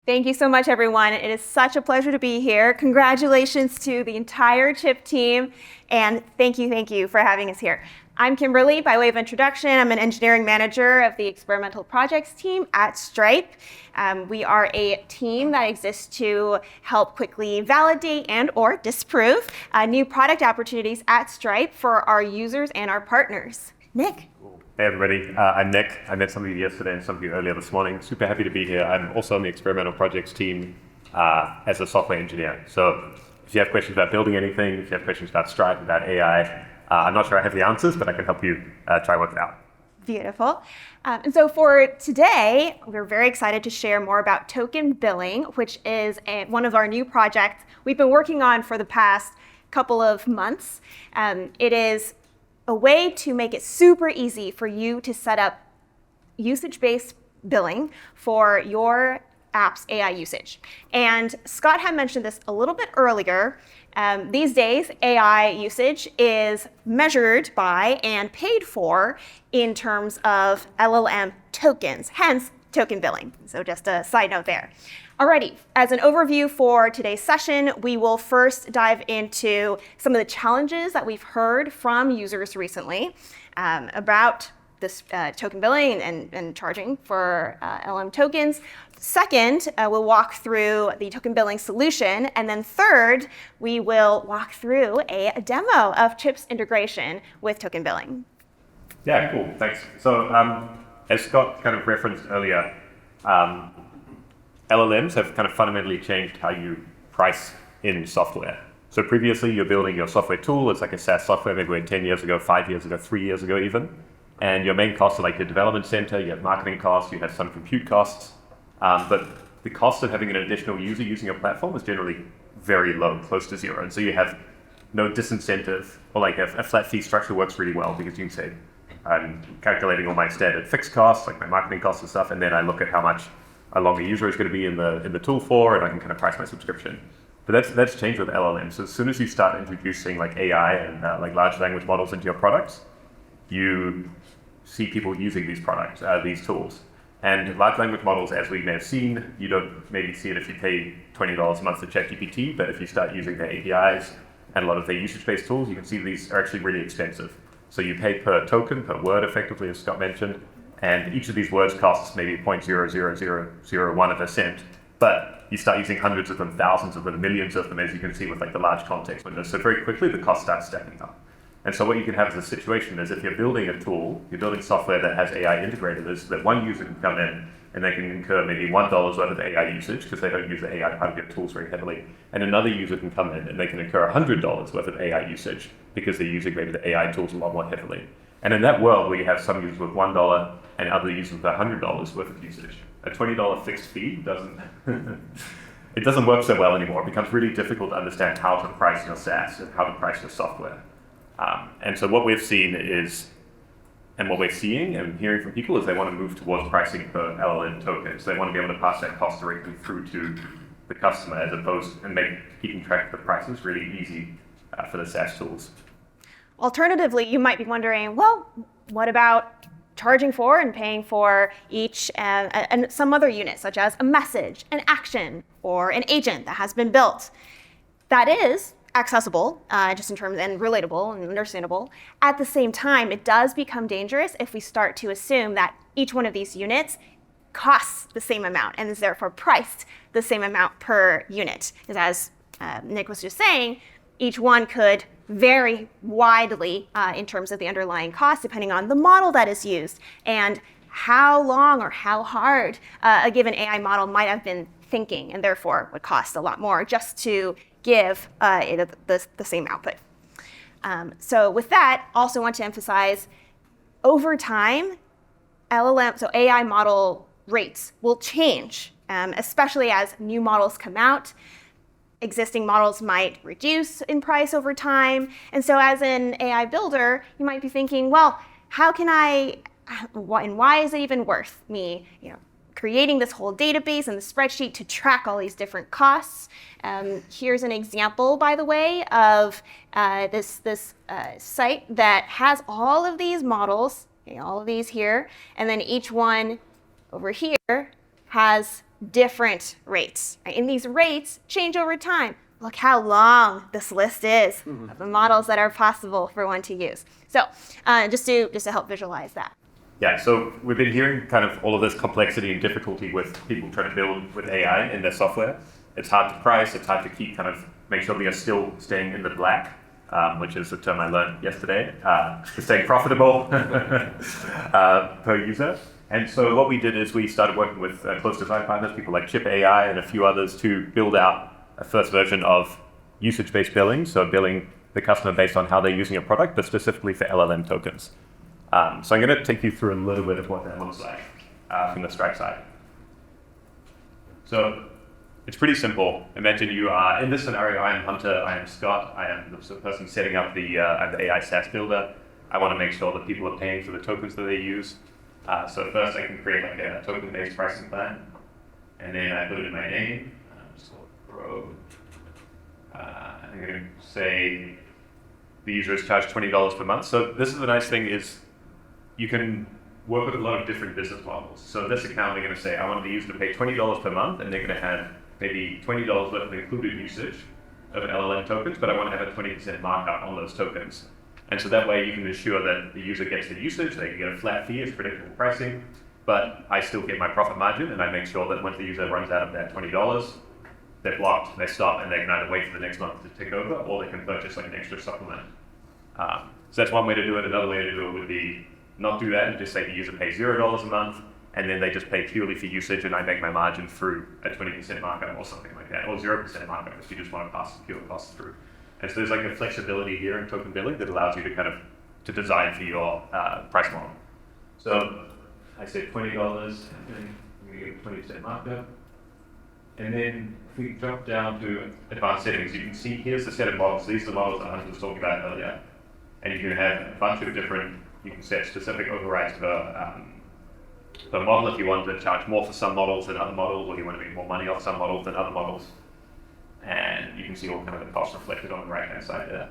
Thank you so much, everyone. It is such a pleasure to be here. Congratulations to the entire Chipp team, and thank you for having us here. I'm Kimberly. By way of introduction, I'm an engineering manager of the experimental projects team at Stripe. We are a team that exists to help quickly validate and or disprove new product opportunities at Stripe for our users and our partners. Nick. Hey everybody, I'm Nick. I met some of you yesterday and some of you earlier this morning. Super happy to be here. I'm also on the experimental projects team as a software engineer. So if you have questions about building anything, if you have questions about Stripe, about AI, I'm not sure I have the answers, but I can help you try work it out. Beautiful. And so for today, we're very excited to share more about token billing, which is one of our new projects we've been working on for the past couple of months. It is a way to make it super easy for you to set up usage-based billing for your app's AI usage. And Scott had mentioned this a little bit earlier. These days, AI usage is measured by and paid for in terms of LLM tokens, hence token billing. So just a side note there. Alrighty, as an overview for today's session, we will first dive into some of the challenges that we've heard from users recently about this token billing and charging for LLM tokens. Second, we'll walk through the token billing solution. And then third, we will walk through a demo of Chipp's integration with token billing. Yeah, cool, thanks. So as Scott kind of referenced earlier, LLMs have kind of fundamentally changed how you price in software. So previously, you're building your software tool. It's like a SaaS software, maybe went 10 years ago, 5 years ago, 3 years ago even. And your main costs are like your development center, you have marketing costs, you have some compute costs. But the cost of having an additional user using your platform is generally very low, close to zero. And so you have no disincentive, or like a flat fee structure works really well because you can say, I'm calculating all my standard fixed costs, like my marketing costs and stuff, and then I look at how long a user is going to be in the tool for, and I can kind of price my subscription. But that's changed with LLMs. So as soon as you start introducing like AI and like large language models into your products, you see people using these products, these tools. And large language models, as we may have seen, you don't maybe see it if you pay $20 a month to ChatGPT, but if you start using their APIs and a lot of their usage-based tools, you can see these are actually really expensive. So you pay per token, per word effectively, as Scott mentioned, and each of these words costs maybe 0.00001 of a cent, but you start using hundreds of them, thousands of them, millions of them, as you can see with like the large context windows. So very quickly, the cost starts stacking up. And so what you can have as a situation is if you're building a tool, you're building software that has AI integrated, is that one user can come in and they can incur maybe $1 worth of AI usage because they don't use the AI part of your tools very heavily. And another user can come in and they can incur $100 worth of AI usage because they're using maybe the AI tools a lot more heavily. And in that world where you have some users with $1 and other users with $100 worth of usage, a $20 fixed fee doesn't work so well anymore. It becomes really difficult to understand how to price your SaaS and how to price your software. And so what we've seen is, and what we're seeing and hearing from people is they want to move towards pricing per LLM tokens. They want to be able to pass that cost directly through to the customer as opposed and make keeping track of the prices really easy for the SaaS tools. Alternatively, you might be wondering, well, what about charging for and paying for each and some other unit, such as a message, an action, or an agent that has been built? That is accessible, just in terms, and relatable and understandable. At the same time, it does become dangerous if we start to assume that each one of these units costs the same amount and is therefore priced the same amount per unit. Because as Nick was just saying, each one could vary widely in terms of the underlying cost, depending on the model that is used and how long or how hard a given AI model might have been thinking, and therefore would cost a lot more just to give it the same output. So with that, also want to emphasize, over time, LLM, so AI model rates will change, especially as new models come out. Existing models might reduce in price over time. And so as an AI builder, you might be thinking, well, how can and why is it even worth me, creating this whole database and the spreadsheet to track all these different costs? Here's an example, by the way, of this site that has all of these models, all of these here, and then each one over here has different rates, right? And these rates change over time. Look how long this list is of the models that are possible for one to use. So just to help visualize that. Yeah, so we've been hearing kind of all of this complexity and difficulty with people trying to build with AI in their software. It's hard to price, it's hard to keep make sure we are still staying in the black, which is a term I learned yesterday, to stay profitable per user. And so what we did is we started working with close design partners, people like Chipp AI and a few others, to build out a first version of usage-based billing, so billing the customer based on how they're using a product, but specifically for LLM tokens. So I'm going to take you through a little bit of what that looks like from the Stripe side. So it's pretty simple. Imagine you are, in this scenario, I am Hunter, I am Scott, I am the person setting up I'm the AI SaaS builder. I want to make sure that people are paying for the tokens that they use. So first I can create like a token-based pricing plan, and then I put it in my name. Just call it Pro. I'm going to say the user is charged $20 per month. So this is the nice thing is you can work with a lot of different business models. So this account, they're going to say, I want the user to pay $20 per month, and they're going to have maybe $20 worth of included usage of LLM tokens, but I want to have a 20% markup on those tokens. And so that way you can ensure that the user gets the usage, they can get a flat fee, it's predictable pricing, but I still get my profit margin, and I make sure that once the user runs out of that $20, they're blocked, they stop, and they can either wait for the next month to tick over, or they can purchase like an extra supplement. So that's one way to do it. Another way to do it would be not do that and just say the user pays $0 a month, and then they just pay purely for usage, and I make my margin through a 20% markup or something like that, or 0% markup if you just want to pass the pure costs through. And so there's like a flexibility here in token billing that allows you to design for your price model. So I said $20, and I'm going to get a 20% markup. And then if we drop down to advanced settings, you can see here's the set of models. These are the models that Hunter was talking about earlier. And you can have a bunch of different, you can set specific overrides per model if you want to charge more for some models than other models, or you want to make more money off some models than other models. And you can see all kind of the costs reflected on the right-hand side there.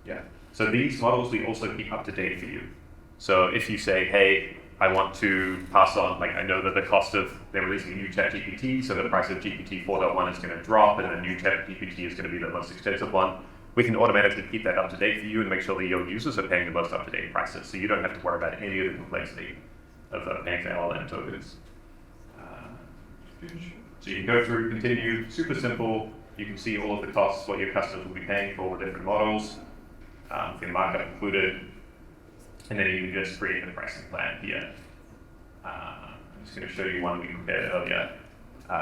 Yeah. So these models we also keep up to date for you. So if you say, hey, I want to pass on, like I know that the cost of, they're releasing a new ChatGPT, so the price of GPT 4.1 is going to drop, and the new ChatGPT is going to be the most expensive one. We can automatically keep that up to date for you and make sure that your users are paying the most up-to-date prices, so you don't have to worry about any of the complexity of paying for LLM tokens. So you can go through, continue, super simple. You can see all of the costs, what your customers will be paying for the different models, the markup included, and then you can just create the pricing plan here. I'm just going to show you one we compared earlier,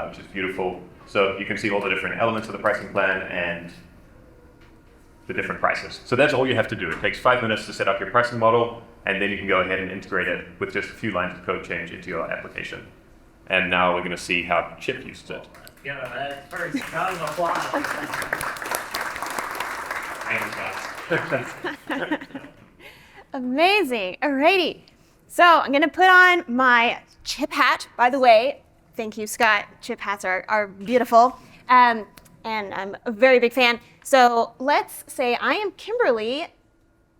which is beautiful. So you can see all the different elements of the pricing plan and the different prices. So that's all you have to do. It takes 5 minutes to set up your pricing model, and then you can go ahead and integrate it with just a few lines of code change into your application. And now we're going to see how Chipp used it. Yeah, that's first round of applause. Amazing. Alrighty. So I'm going to put on my Chipp hat. By the way, thank you, Scott. Chipp hats are beautiful. And I'm a very big fan. So let's say I am Kimberly,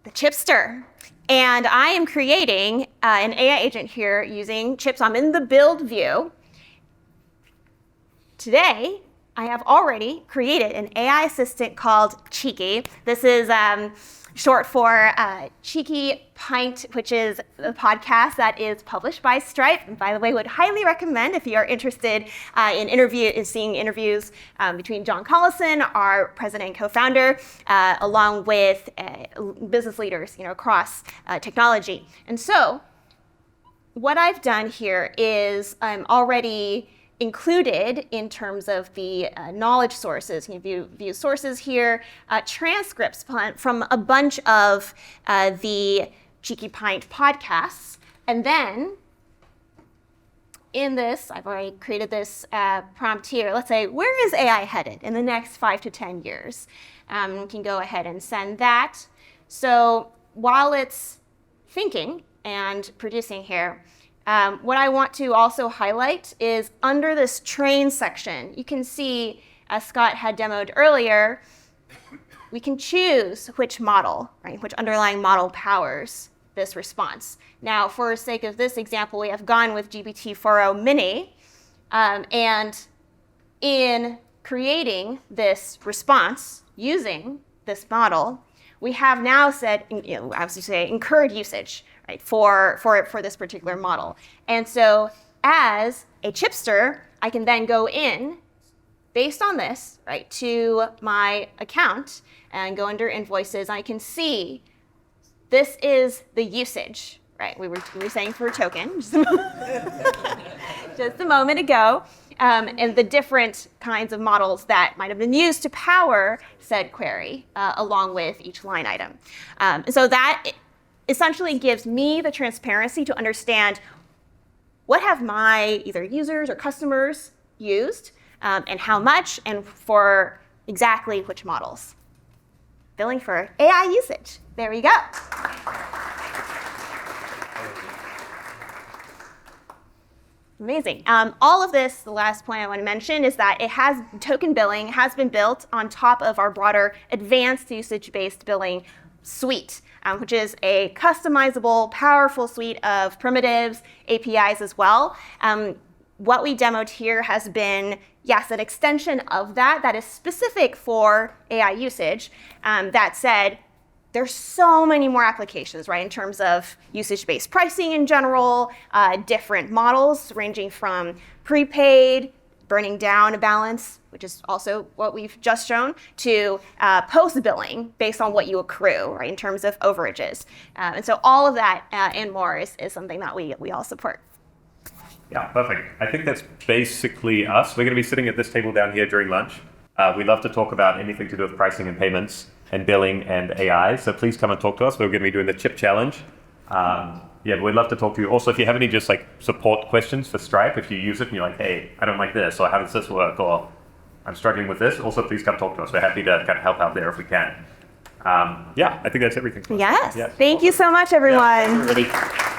the Chippster. And I am creating an AI agent here using Chipp. So I'm in the build view. Today, I have already created an AI assistant called Cheeky. This is short for Cheeky Pint, which is a podcast that is published by Stripe. And by the way, would highly recommend if you are interested in seeing interviews between John Collison, our president and co-founder, along with business leaders, across technology. And so, what I've done here is I'm already included in terms of the knowledge sources. You view sources here, transcripts from a bunch of the Cheeky Pint podcasts. And then in this, I've already created this prompt here. Let's say, where is AI headed in the next 5 to 10 years? We can go ahead and send that. So while it's thinking and producing here, what I want to also highlight is under this train section, you can see, as Scott had demoed earlier, we can choose which model, right, which underlying model powers this response. Now, for sake of this example, we have gone with GPT-4o Mini, and in creating this response using this model, we have now said, as you say, incurred usage, right, for this particular model. And so as a chipster, I can then go in based on this, right, to my account and go under invoices. I can see this is the usage, right? We were saying for a token just a moment ago, and the different kinds of models that might have been used to power said query along with each line item. So that essentially gives me the transparency to understand what have my either users or customers used, and how much, and for exactly which models. Billing for AI usage. There we go. Amazing. All of this, the last point I want to mention is that token billing has been built on top of our broader advanced usage-based billing suite, which is a customizable, powerful suite of primitives, APIs as well. What we demoed here has been, yes, an extension of that is specific for AI usage. That said, there's so many more applications, right, in terms of usage-based pricing in general, different models ranging from prepaid, burning down a balance, which is also what we've just shown, to post-billing based on what you accrue, right, in terms of overages. And so all of that and more is something that we all support. Yeah, perfect. I think that's basically us. We're going to be sitting at this table down here during lunch. We'd love to talk about anything to do with pricing and payments and billing and AI. So please come and talk to us. We're going to be doing the Chipp challenge. But we'd love to talk to you. Also, if you have any just like support questions for Stripe, if you use it and you're like, hey, I don't like this, or how does this work, or I'm struggling with this, also please come talk to us. We're happy to kind of help out there if we can. I think that's everything. Yes. Thank you so much, everyone. Yeah, thanks, everybody.